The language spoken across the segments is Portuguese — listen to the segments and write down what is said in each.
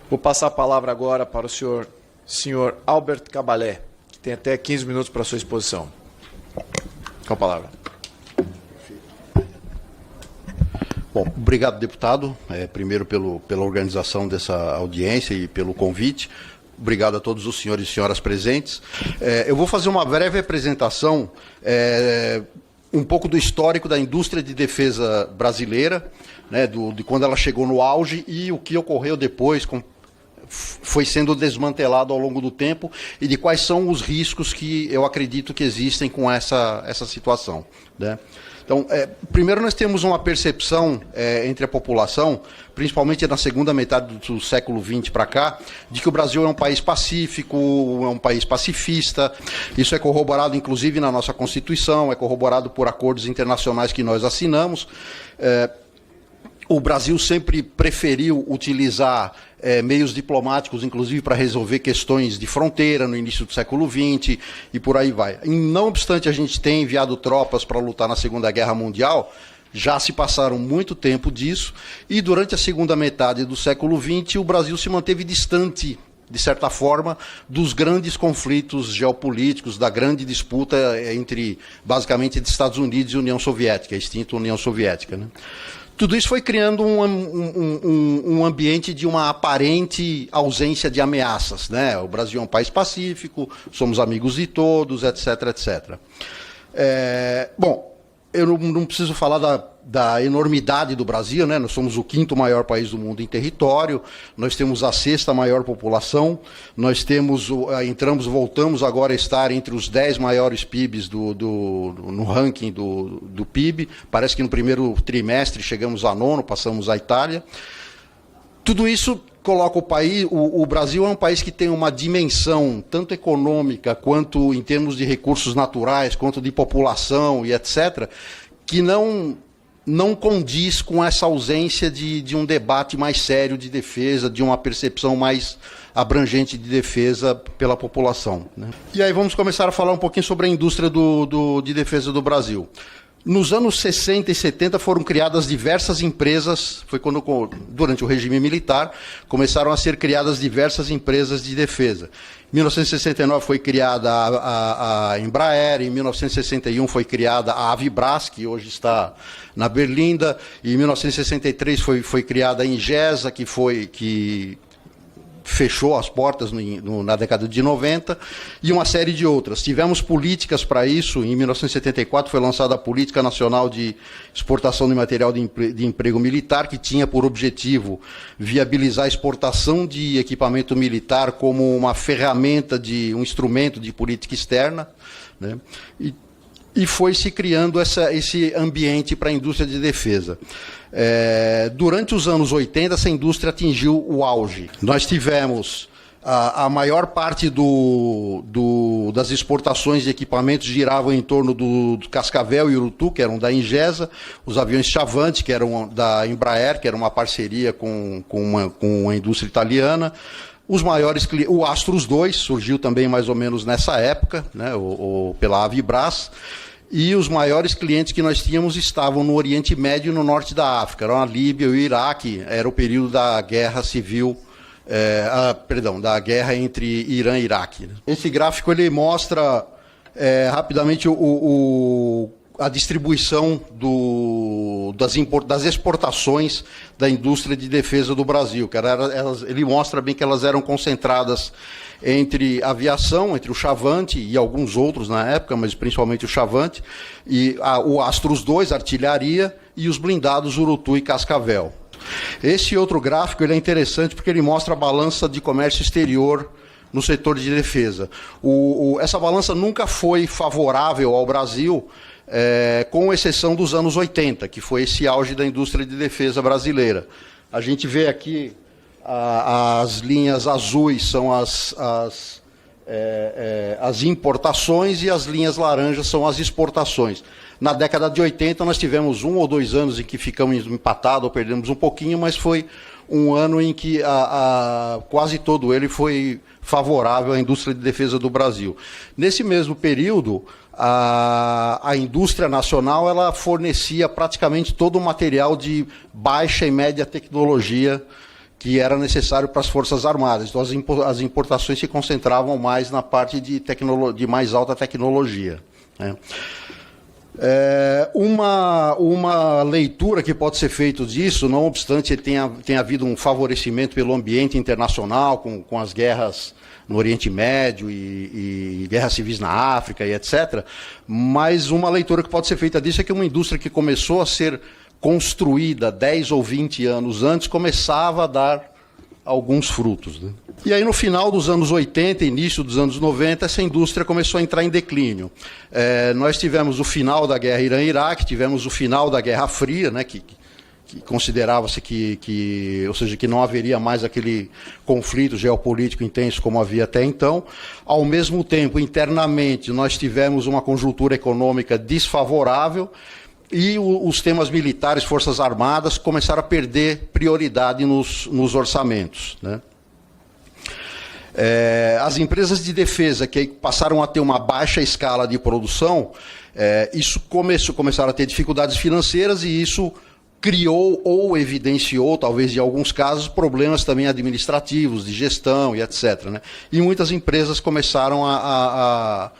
Vou passar a palavra agora para o senhor Albert Cabalé, que tem até 15 minutos para a sua exposição. Com a palavra. Bom, obrigado, deputado, primeiro pela organização dessa audiência e pelo convite. Obrigado a todos os senhores e senhoras presentes. Eu vou fazer uma breve apresentação, um pouco do histórico da indústria de defesa brasileira, né, de quando ela chegou no auge e o que ocorreu depois, foi sendo desmantelado ao longo do tempo, e de quais são os riscos que eu acredito que existem com essa situação, né? Então, primeiro nós temos uma percepção entre a população, principalmente na segunda metade do século XX para cá, de que o Brasil é um país pacífico, é um país pacifista. Isso é corroborado, inclusive, na nossa Constituição, é corroborado por acordos internacionais que nós assinamos. O Brasil sempre preferiu utilizar meios diplomáticos, inclusive para resolver questões de fronteira no início do século XX e por aí vai. E não obstante a gente ter enviado tropas para lutar na Segunda Guerra Mundial, já se passaram muito tempo disso, e durante a segunda metade do século XX o Brasil se manteve distante, de certa forma, dos grandes conflitos geopolíticos, da grande disputa entre, basicamente, entre Estados Unidos e União Soviética, a extinta União Soviética, né? Tudo isso foi criando um ambiente de uma aparente ausência de ameaças, né? O Brasil é um país pacífico, somos amigos de todos, etc, etc. Bom, eu não preciso falar da enormidade do Brasil, né? Nós somos o 5º maior país do mundo em território, nós temos a 6ª maior população, nós temos, voltamos agora a estar entre os 10 maiores PIBs no ranking do PIB, parece que no primeiro trimestre chegamos a 9º, passamos a Itália. Tudo isso coloca o Brasil é um país que tem uma dimensão tanto econômica quanto em termos de recursos naturais, quanto de população e etc., que não condiz com essa ausência de um debate mais sério de defesa, de uma percepção mais abrangente de defesa pela população, né? E aí vamos começar a falar um pouquinho sobre a indústria de defesa do Brasil. Nos anos 60 e 70 foram criadas diversas empresas, foi quando, durante o regime militar, começaram a ser criadas diversas empresas de defesa. Em 1969 foi criada a Embraer, em 1961 foi criada a Avibras, que hoje está na Berlinda, e em 1963 foi criada a Ingesa, que fechou as portas na década de 90, e uma série de outras. Tivemos políticas para isso. Em 1974 foi lançada a Política Nacional de Exportação de Material de Emprego Militar, que tinha por objetivo viabilizar a exportação de equipamento militar como uma ferramenta, um instrumento de política externa, né? E foi se criando esse ambiente para a indústria de defesa. Durante os anos 80, essa indústria atingiu o auge. Nós tivemos a maior parte das exportações de equipamentos giravam em torno do Cascavel e Urutu, que eram da Ingesa, os aviões Chavante, que eram da Embraer, que era uma parceria com a indústria italiana. Os maiores, o Astros 2 surgiu também mais ou menos nessa época, né, pela Avibras, e os maiores clientes que nós tínhamos estavam no Oriente Médio e no Norte da África, eram a Líbia e o Iraque, era o período da guerra civil, da guerra entre Irã e Iraque, né? Esse gráfico ele mostra rapidamente a distribuição das exportações da indústria de defesa do Brasil. Ele mostra bem que elas eram concentradas entre aviação, entre o Chavante e alguns outros na época, mas principalmente o Chavante, e o Astros 2, artilharia, e os blindados Urutu e Cascavel. Esse outro gráfico ele é interessante porque ele mostra a balança de comércio exterior no setor de defesa. Essa balança nunca foi favorável ao Brasil, com exceção dos anos 80, que foi esse auge da indústria de defesa brasileira. A gente vê aqui as linhas azuis são as importações e as linhas laranjas são as exportações. Na década de 80 nós tivemos 1 ou 2 anos em que ficamos empatados ou perdemos um pouquinho, mas foi um ano em que quase todo ele foi favorável à indústria de defesa do Brasil. Nesse mesmo período, a indústria nacional ela fornecia praticamente todo o material de baixa e média tecnologia que era necessário para as Forças Armadas. Então, as importações se concentravam mais na parte de mais alta tecnologia, né? Uma leitura que pode ser feita disso, não obstante tenha havido um favorecimento pelo ambiente internacional, com as guerras no Oriente Médio e guerras civis na África e etc., mas uma leitura que pode ser feita disso é que uma indústria que começou a ser construída 10 ou 20 anos antes começava a dar alguns frutos, né? E aí, no final dos anos 80, início dos anos 90, essa indústria começou a entrar em declínio. Nós tivemos o final da guerra Irã-Iraque, tivemos o final da Guerra Fria, né, que considerava-se ou seja, que não haveria mais aquele conflito geopolítico intenso como havia até então. Ao mesmo tempo, internamente, nós tivemos uma conjuntura econômica desfavorável e os temas militares, Forças Armadas, começaram a perder prioridade nos orçamentos, né? As empresas de defesa que passaram a ter uma baixa escala de produção, começaram a ter dificuldades financeiras e isso criou ou evidenciou, talvez em alguns casos, problemas também administrativos, de gestão e etc., né? E muitas empresas começaram a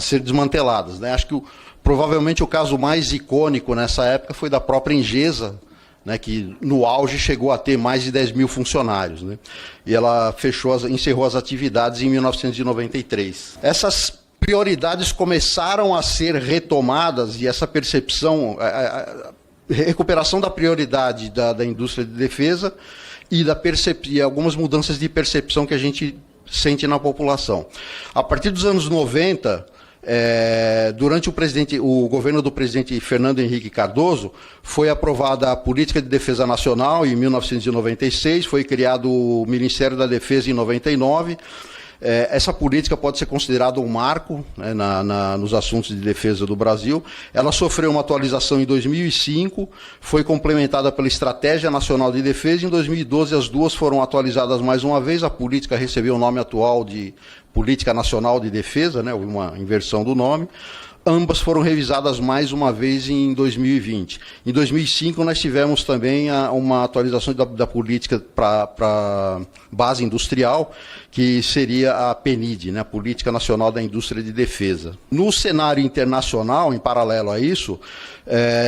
ser desmanteladas, né? Acho que provavelmente o caso mais icônico nessa época foi da própria Engesa, né, que no auge chegou a ter mais de 10 mil funcionários, né? E ela encerrou as atividades em 1993. Essas prioridades começaram a ser retomadas e essa percepção, a recuperação da prioridade da indústria de defesa e algumas mudanças de percepção que a gente sente na população. A partir dos anos 90, durante o governo do presidente Fernando Henrique Cardoso, foi aprovada a Política de Defesa Nacional em 1996, foi criado o Ministério da Defesa em 99. Essa política pode ser considerada um marco, né, nos assuntos de defesa do Brasil. Ela sofreu uma atualização em 2005, foi complementada pela Estratégia Nacional de Defesa. Em 2012, as duas foram atualizadas mais uma vez. A política recebeu o nome atual de Política Nacional de Defesa, né, houve uma inversão do nome. Ambas foram revisadas mais uma vez em 2020. Em 2005, nós tivemos também uma atualização da política para base industrial, que seria a PNID, né, a Política Nacional da Indústria de Defesa. No cenário internacional, em paralelo a isso,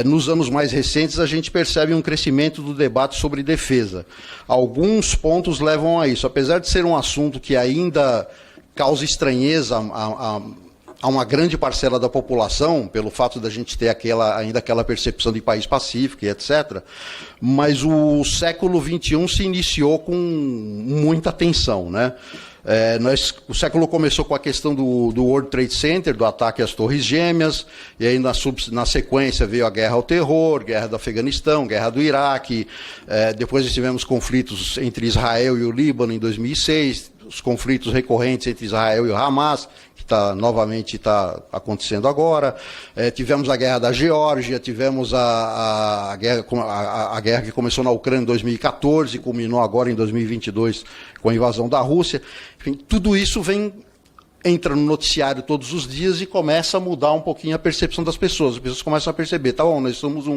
nos anos mais recentes, a gente percebe um crescimento do debate sobre defesa. Alguns pontos levam a isso. Apesar de ser um assunto que ainda causa estranheza a uma grande parcela da população, pelo fato da gente ter ainda aquela percepção de país pacífico e etc., mas o século XXI se iniciou com muita tensão, né? O século começou com a questão do World Trade Center, do ataque às Torres Gêmeas, e aí na sequência veio a guerra ao terror, guerra do Afeganistão, guerra do Iraque, depois tivemos conflitos entre Israel e o Líbano em 2006, os conflitos recorrentes entre Israel e o Hamas, que novamente está acontecendo agora. Tivemos a guerra da Geórgia, tivemos a guerra que começou na Ucrânia em 2014, culminou agora em 2022 com a invasão da Rússia. Enfim, tudo isso entra no noticiário todos os dias e começa a mudar um pouquinho a percepção das pessoas. As pessoas começam a perceber, tá bom, nós somos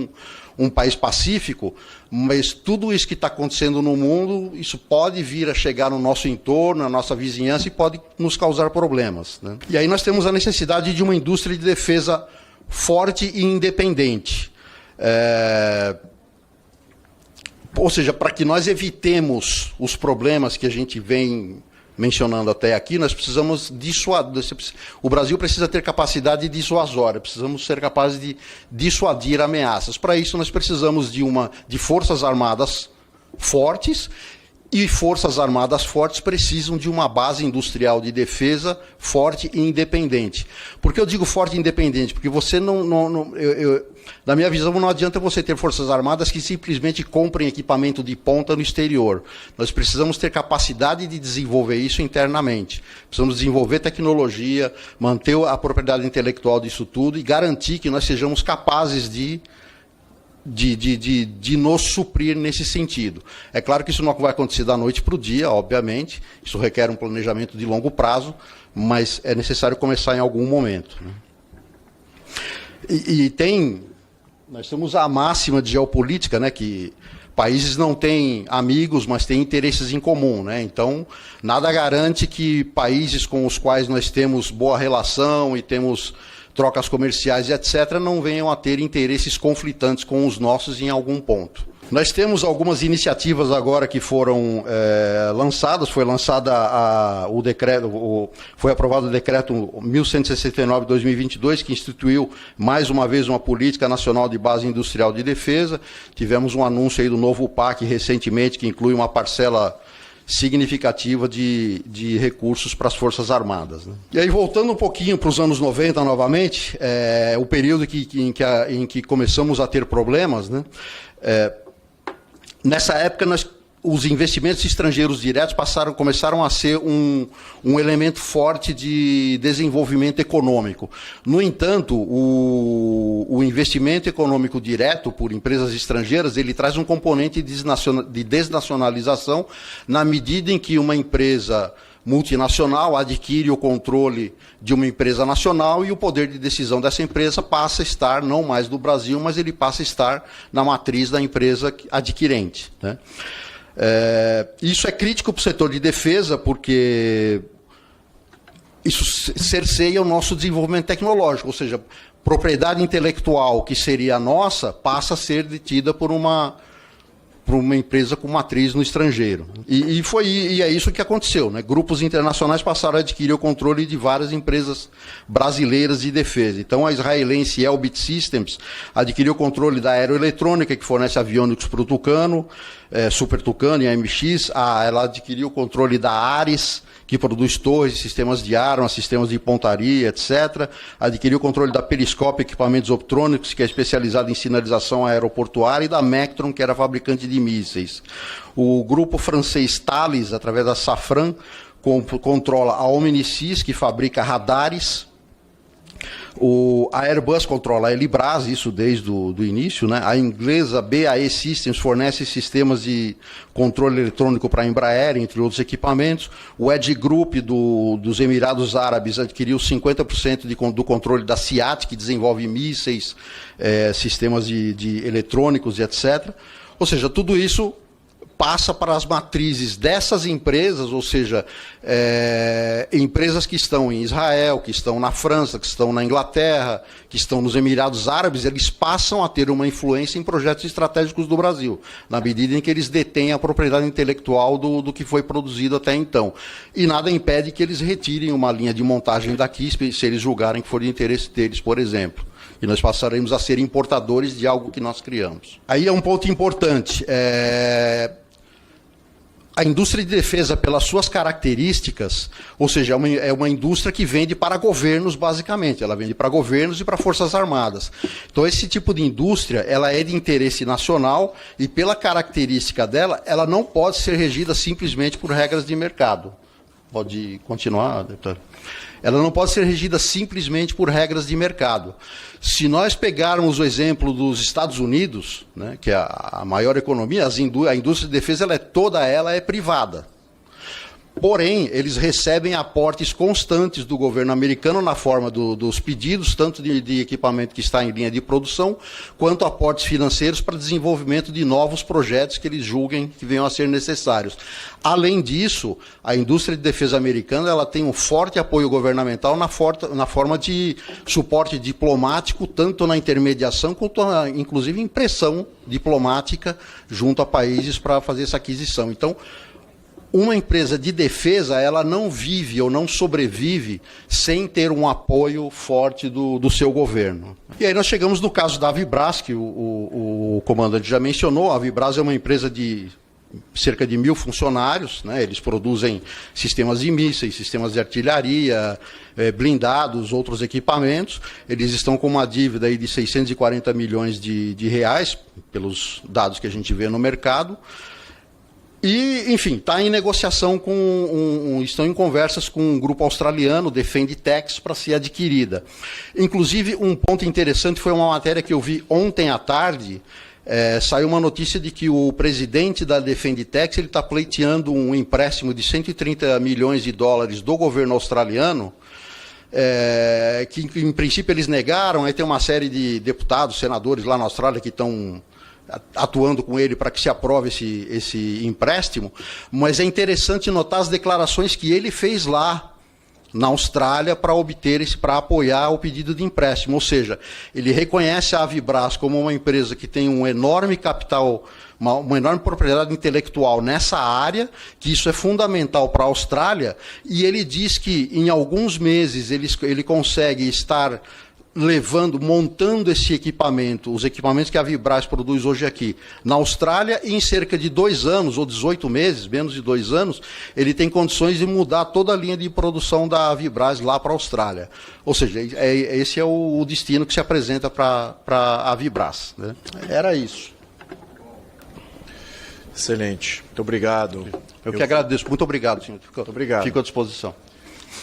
um país pacífico, mas tudo isso que está acontecendo no mundo, isso pode vir a chegar no nosso entorno, na nossa vizinhança e pode nos causar problemas, né? E aí nós temos a necessidade de uma indústria de defesa forte e independente. Ou seja, para que nós evitemos os problemas que a gente vem mencionando até aqui, nós precisamos dissuadir. O Brasil precisa ter capacidade dissuasória, precisamos ser capazes de dissuadir ameaças. Para isso, nós precisamos de forças armadas fortes, e forças armadas fortes precisam de uma base industrial de defesa forte e independente. Por que eu digo forte e independente? Porque você na minha visão, não adianta você ter forças armadas que simplesmente comprem equipamento de ponta no exterior. Nós precisamos ter capacidade de desenvolver isso internamente. Precisamos desenvolver tecnologia, manter a propriedade intelectual disso tudo e garantir que nós sejamos capazes de nos suprir nesse sentido. É claro que isso não vai acontecer da noite para o dia, obviamente. Isso requer um planejamento de longo prazo, mas é necessário começar em algum momento, né? Nós temos a máxima de geopolítica, né, que países não têm amigos, mas têm interesses em comum, né? Então, nada garante que países com os quais nós temos boa relação e temos trocas comerciais e etc., não venham a ter interesses conflitantes com os nossos em algum ponto. Nós temos algumas iniciativas agora que foram lançadas. Foi lançada foi aprovado o decreto 1169/2022, que instituiu mais uma vez uma política nacional de base industrial de defesa. Tivemos um anúncio aí do novo PAC recentemente, que inclui uma parcela significativa de recursos para as Forças Armadas, né? E aí, voltando um pouquinho para os anos 90 novamente, o período em que começamos a ter problemas, né? Nessa época, os investimentos estrangeiros diretos começaram a ser um elemento forte de desenvolvimento econômico. No entanto, o investimento econômico direto por empresas estrangeiras, ele traz um componente de desnacionalização, na medida em que uma empresa multinacional adquire o controle de uma empresa nacional e o poder de decisão dessa empresa passa a estar, não mais no Brasil, mas ele passa a estar na matriz da empresa adquirente, né? Isso é crítico para o setor de defesa, porque isso cerceia o nosso desenvolvimento tecnológico, ou seja, propriedade intelectual que seria nossa passa a ser detida por uma empresa com matriz no estrangeiro. E é isso que aconteceu, né? Grupos internacionais passaram a adquirir o controle de várias empresas brasileiras de defesa. Então, a israelense Elbit Systems adquiriu o controle da aeroeletrônica, que fornece aviônicos para o Tucano, Super Tucano e AMX. Ela adquiriu o controle da Ares, que produz torres, sistemas de armas, sistemas de pontaria, etc. Adquiriu o controle da Periscope Equipamentos Optrônicos, que é especializado em sinalização aeroportuária, e da Mectron, que era fabricante de mísseis. O grupo francês Thales, através da Safran, controla a Omnisys, que fabrica radares. A Airbus controla a Elibras, isso desde o início, né? A inglesa BAE Systems fornece sistemas de controle eletrônico para a Embraer, entre outros equipamentos. O Edge Group dos Emirados Árabes adquiriu 50% do controle da SIAT, que desenvolve mísseis, sistemas de eletrônicos e etc. Ou seja, tudo isso passa para as matrizes dessas empresas, ou seja, empresas que estão em Israel, que estão na França, que estão na Inglaterra, que estão nos Emirados Árabes, eles passam a ter uma influência em projetos estratégicos do Brasil, na medida em que eles detêm a propriedade intelectual do que foi produzido até então. E nada impede que eles retirem uma linha de montagem daqui, se eles julgarem que for de interesse deles, por exemplo. E nós passaremos a ser importadores de algo que nós criamos. Aí é um ponto importante. A indústria de defesa, pelas suas características, ou seja, é uma indústria que vende para governos, basicamente. Ela vende para governos e para forças armadas. Então, esse tipo de indústria, ela é de interesse nacional e, pela característica dela, ela não pode ser regida simplesmente por regras de mercado. Pode continuar, deputado? Ela não pode ser regida simplesmente por regras de mercado. Se nós pegarmos o exemplo dos Estados Unidos, né, que é a maior economia, a indústria de defesa, toda ela é privada. Porém, eles recebem aportes constantes do governo americano na forma dos pedidos, tanto de equipamento que está em linha de produção, quanto aportes financeiros para desenvolvimento de novos projetos que eles julguem que venham a ser necessários. Além disso, a indústria de defesa americana ela tem um forte apoio governamental na forma de suporte diplomático, tanto na intermediação quanto, inclusive, em pressão diplomática junto a países para fazer essa aquisição. Então, uma empresa de defesa, ela não vive ou não sobrevive sem ter um apoio forte do seu governo. E aí nós chegamos no caso da Avibras, que o comandante já mencionou. A Avibras é uma empresa de cerca de 1.000 funcionários, né? Eles produzem sistemas de mísseis, sistemas de artilharia, blindados, outros equipamentos. Eles estão com uma dívida aí de 640 milhões de reais, pelos dados que a gente vê no mercado. E, enfim, está em negociação estão em conversas com um grupo australiano, Defenditex, para ser adquirida. Inclusive, um ponto interessante foi uma matéria que eu vi ontem à tarde. Saiu uma notícia de que o presidente da Defenditex está pleiteando um empréstimo de 130 milhões de dólares do governo australiano, que em princípio eles negaram. Aí tem uma série de deputados, senadores lá na Austrália que estão atuando com ele para que se aprove esse empréstimo, mas é interessante notar as declarações que ele fez lá na Austrália para apoiar o pedido de empréstimo. Ou seja, ele reconhece a Avibras como uma empresa que tem um enorme capital, uma enorme propriedade intelectual nessa área, que isso é fundamental para a Austrália, e ele diz que em alguns meses ele consegue estar montando esse equipamento, os equipamentos que a Avibras produz hoje aqui na Austrália, e em cerca de 2 anos, ou 18 meses, menos de 2 anos, ele tem condições de mudar toda a linha de produção da Avibras lá para a Austrália. Ou seja, esse é o destino que se apresenta para a Avibras, né? Era isso. Excelente. Muito obrigado. Eu que agradeço. Muito obrigado, senhor. Muito obrigado. Fico à disposição.